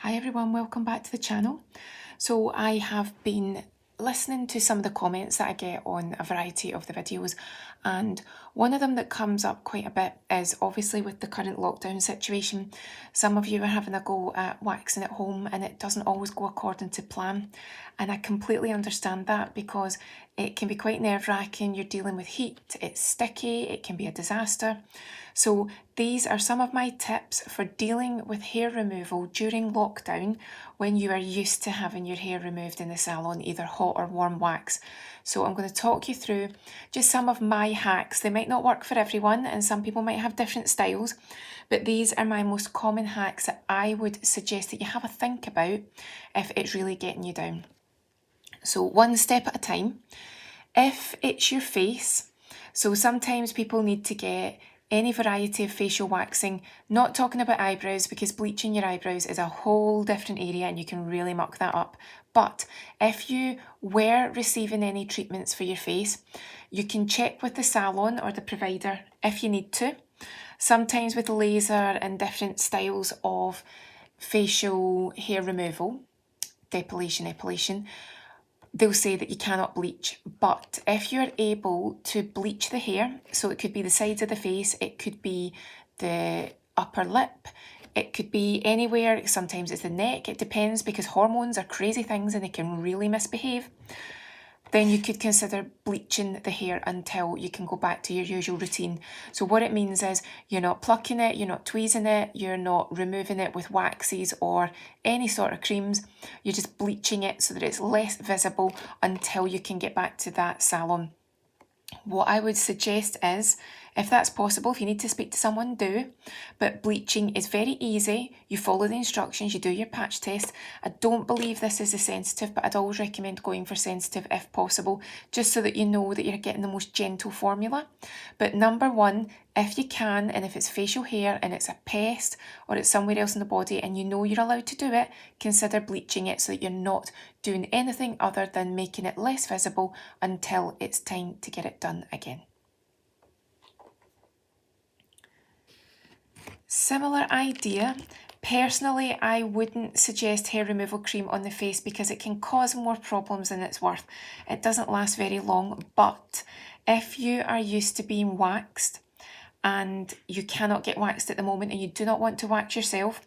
Hi everyone, welcome back to the channel. So I have been listening to some of the comments that I get on a variety of the videos, and one of them that comes up quite a bit is obviously with the current lockdown situation. Some of you are having a go at waxing at home and it doesn't always go according to plan, and I completely understand that because it can be quite nerve-wracking. You're dealing with heat, it's sticky, it can be a disaster. So these are some of my tips for dealing with hair removal during lockdown when you are used to having your hair removed in the salon, either hot or warm wax. So I'm going to talk you through just some of my hacks. They might not work for everyone and some people might have different styles, but these are my most common hacks that I would suggest that you have a think about if it's really getting you down. So one step at a time. If it's your face, so sometimes people need to get any variety of facial waxing, not talking about eyebrows because bleaching your eyebrows is a whole different area and you can really muck that up. But if you were receiving any treatments for your face, you can check with the salon or the provider if you need to. Sometimes with laser and different styles of facial hair removal, depilation, epilation, they'll say that you cannot bleach, but if you're able to bleach the hair, so it could be the sides of the face, it could be the upper lip, it could be anywhere, sometimes it's the neck, it depends because hormones are crazy things and they can really misbehave, then you could consider bleaching the hair until you can go back to your usual routine. So what it means is you're not plucking it, you're not tweezing it, you're not removing it with waxes or any sort of creams. You're just bleaching it so that it's less visible until you can get back to that salon. What I would suggest is, if that's possible, if you need to speak to someone, do. But bleaching is very easy. You follow the instructions, you do your patch test. I don't believe this is a sensitive, but I'd always recommend going for sensitive if possible, just so that you know that you're getting the most gentle formula. But number one, if you can, and if it's facial hair and it's a pest or it's somewhere else in the body and you know you're allowed to do it, consider bleaching it so that you're not doing anything other than making it less visible until it's time to get it done again. Similar idea. Personally, I wouldn't suggest hair removal cream on the face because it can cause more problems than it's worth. It doesn't last very long, but if you are used to being waxed and you cannot get waxed at the moment and you do not want to wax yourself,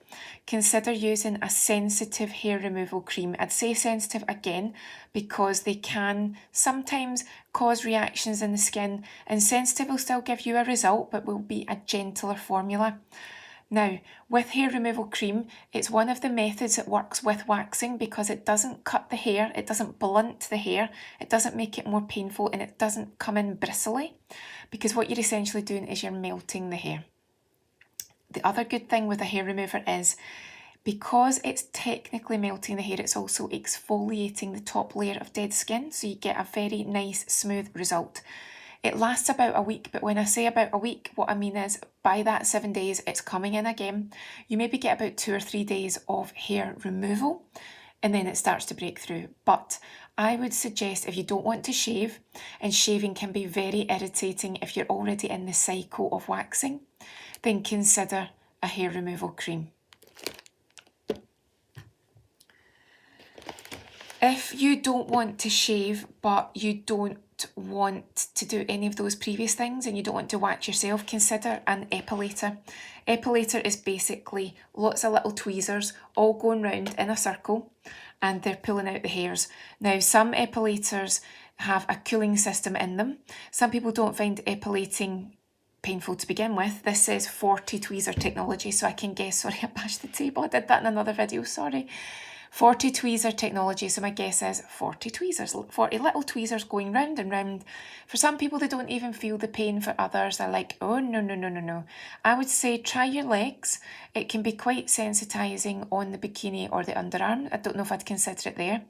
consider using a sensitive hair removal cream. I'd say sensitive again because they can sometimes cause reactions in the skin, and sensitive will still give you a result but will be a gentler formula. Now, with hair removal cream, it's one of the methods that works with waxing because it doesn't cut the hair, it doesn't blunt the hair, it doesn't make it more painful, and it doesn't come in bristly, because what you're essentially doing is you're melting the hair. The other good thing with a hair remover is because it's technically melting the hair, it's also exfoliating the top layer of dead skin, so you get a very nice, smooth result. It lasts about a week, but when I say about a week, what I mean is by that 7 days, it's coming in again. You maybe get about 2 or 3 days of hair removal, and then it starts to break through. But I would suggest if you don't want to shave, and shaving can be very irritating if you're already in the cycle of waxing, then consider a hair removal cream. If you don't want to shave, but you don't want to do any of those previous things and you don't want to wax yourself, consider an epilator. Epilator is basically lots of little tweezers all going round in a circle and they're pulling out the hairs. Now, some epilators have a cooling system in them. Some people don't find epilating painful to begin with. This says 40 tweezer technology, so I can guess, sorry, I bashed the table, I did that in another video, sorry. 40 tweezer technology, so my guess is 40 tweezers, 40 little tweezers going round and round. For some people, they don't even feel the pain. For others, they're like, oh, no. I would say try your legs. It can be quite sensitising on the bikini or the underarm. I don't know if I'd consider it there.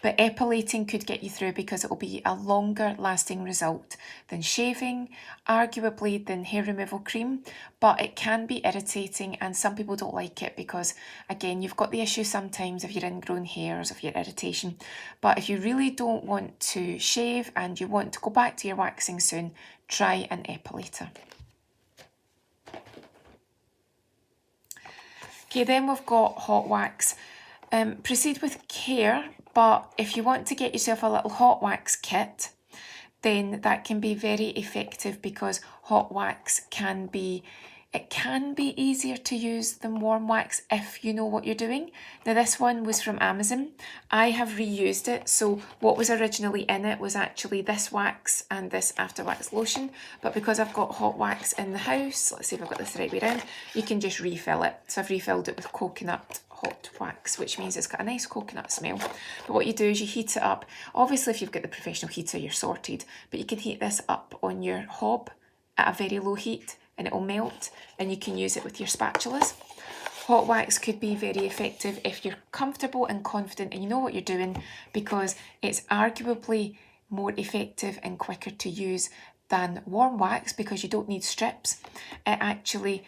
But epilating could get you through because it will be a longer lasting result than shaving, arguably than hair removal cream, but it can be irritating and some people don't like it because, again, you've got the issue sometimes of your ingrown hairs, of your irritation. But if you really don't want to shave and you want to go back to your waxing soon, try an epilator. Okay, then we've got hot wax. Proceed with care, but if you want to get yourself a little hot wax kit, then that can be very effective because hot wax can be easier to use than warm wax if you know what you're doing. Now this one was from Amazon. I have reused it, so what was originally in it was actually this wax and this after wax lotion, but because I've got hot wax in the house, let's see if I've got this the right way around, you can just refill it. So I've refilled it with coconut hot wax, which means it's got a nice coconut smell. But what you do is you heat it up. Obviously if you've got the professional heater you're sorted, but you can heat this up on your hob at a very low heat and it will melt, and you can use it with your spatulas. Hot wax could be very effective if you're comfortable and confident and you know what you're doing, because it's arguably more effective and quicker to use than warm wax because you don't need strips. It actually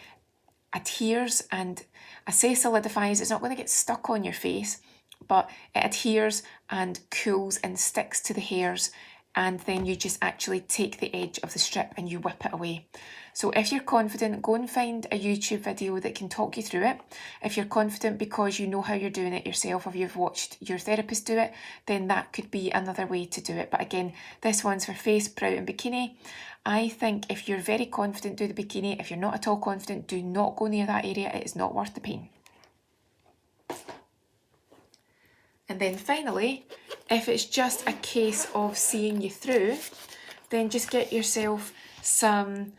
adheres, and I say solidifies, it's not going to get stuck on your face, but it adheres and cools and sticks to the hairs, and then you just actually take the edge of the strip and you whip it away. So if you're confident, go and find a YouTube video that can talk you through it. If you're confident because you know how you're doing it yourself, or you've watched your therapist do it, then that could be another way to do it. But again, this one's for face, brow and bikini. I think if you're very confident, do the bikini. If you're not at all confident, do not go near that area. It is not worth the pain. And then finally, if it's just a case of seeing you through, then just get yourself some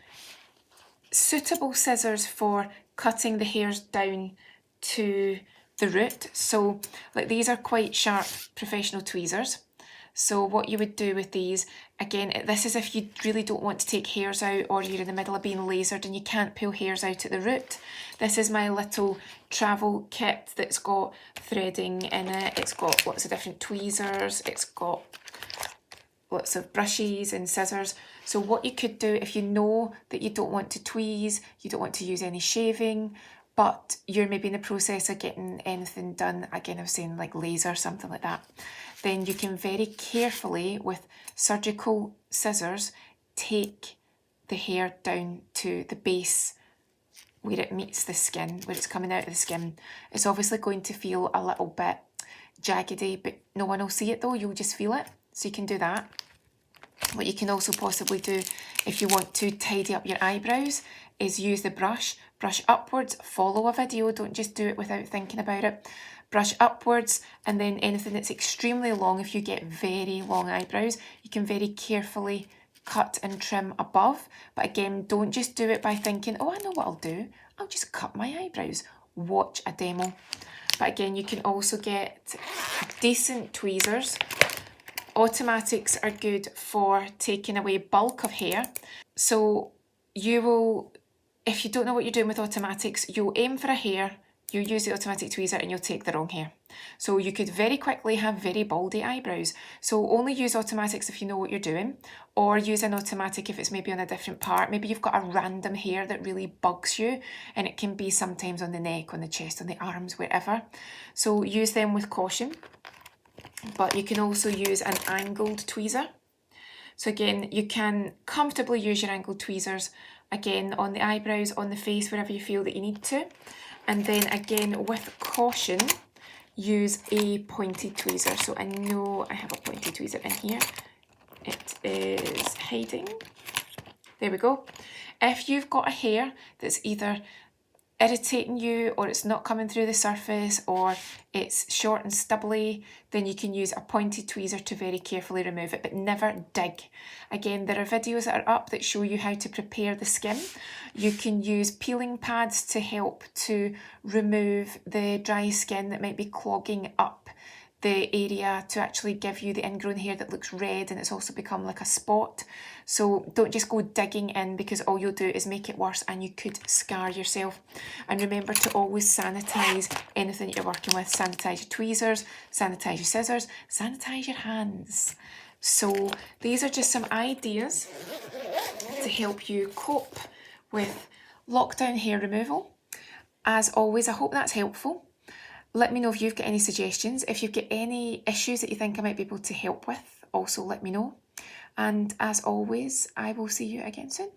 suitable scissors for cutting the hairs down to the root. So like these are quite sharp professional tweezers. So what you would do with these, again, this is if you really don't want to take hairs out or you're in the middle of being lasered and you can't pull hairs out at the root. This is my little travel kit that's got threading in it. It's got lots of different tweezers. It's got lots of brushes and scissors. So what you could do if you know that you don't want to tweeze, you don't want to use any shaving, but you're maybe in the process of getting anything done, again I was saying like laser, something like that, then you can very carefully with surgical scissors take the hair down to the base where it meets the skin, where it's coming out of the skin. It's obviously going to feel a little bit jaggedy, but no one will see it though, you'll just feel it. So you can do that. What you can also possibly do if you want to tidy up your eyebrows is use the brush upwards, follow a video, don't just do it without thinking about it. Brush upwards, and then anything that's extremely long, if you get very long eyebrows, you can very carefully cut and trim above. But again, don't just do it by thinking, oh, I know what I'll do, I'll just cut my eyebrows. Watch a demo. But again, you can also get decent tweezers. Automatics are good for taking away bulk of hair. So you will, if you don't know what you're doing with automatics, you'll aim for a hair, you use the automatic tweezer and you'll take the wrong hair. So you could very quickly have very baldy eyebrows. So only use automatics if you know what you're doing, or use an automatic if it's maybe on a different part. Maybe you've got a random hair that really bugs you, and it can be sometimes on the neck, on the chest, on the arms, wherever. So use them with caution. But you can also use an angled tweezer. So again, you can comfortably use your angled tweezers, again, on the eyebrows, on the face, wherever you feel that you need to. And then again, with caution, use a pointed tweezer. So I know I have a pointed tweezer in here. It is hiding. There we go. If you've got a hair that's either irritating you, or it's not coming through the surface, or it's short and stubbly, then you can use a pointed tweezer to very carefully remove it, but never dig. Again, there are videos that are up that show you how to prepare the skin. You can use peeling pads to help to remove the dry skin that might be clogging up the area, to actually give you the ingrown hair that looks red and it's also become like a spot. So don't just go digging in, because all you'll do is make it worse and you could scar yourself. And remember to always sanitize anything that you're working with. Sanitize your tweezers, sanitize your scissors, sanitize your hands. So these are just some ideas to help you cope with lockdown hair removal. As always, I hope that's helpful. Let me know if you've got any suggestions. If you've got any issues that you think I might be able to help with, also let me know. And as always, I will see you again soon.